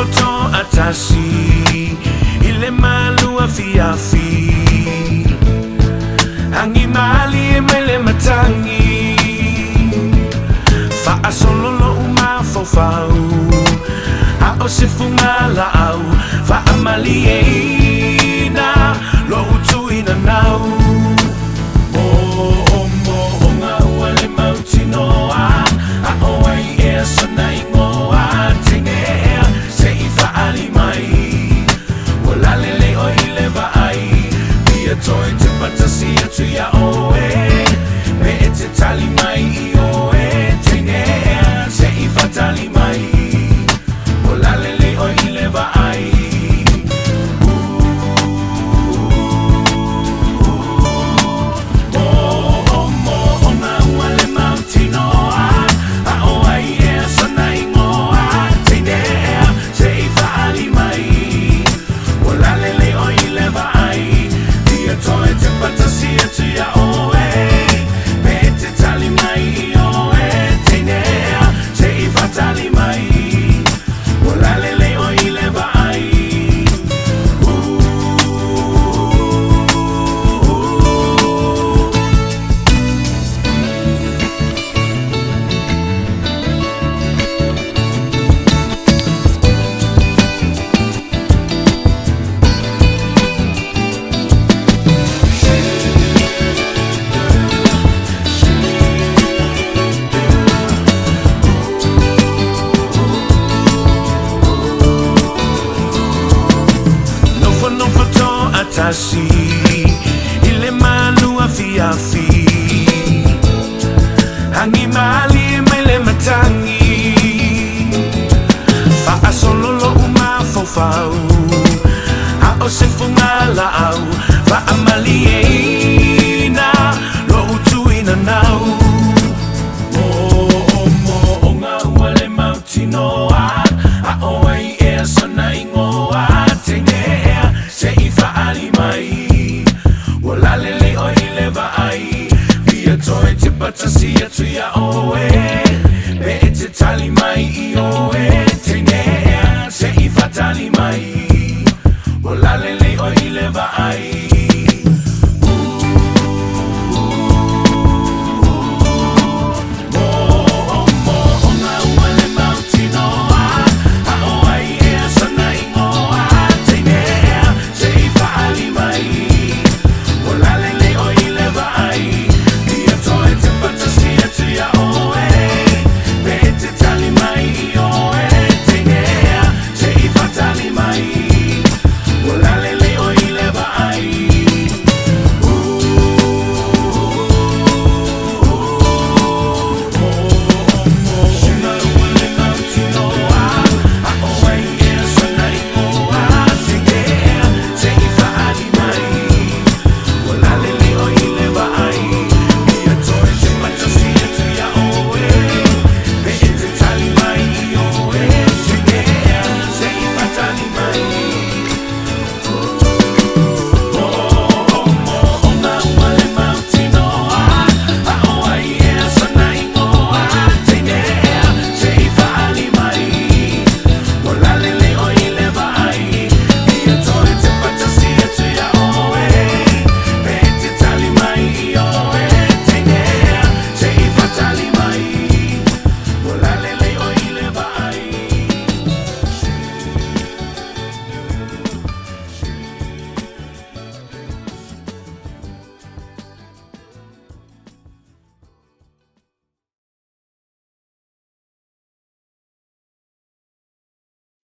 foto atasi ile malu afi hangi mali mele matangi fa asololo uma fofau a osifunga la au fa amali na lo utuina nau Toy to fantasy to ya oe me ete tali mai oe tene se ifa tali mai ola lele o ileva ai Atasi ile malu afi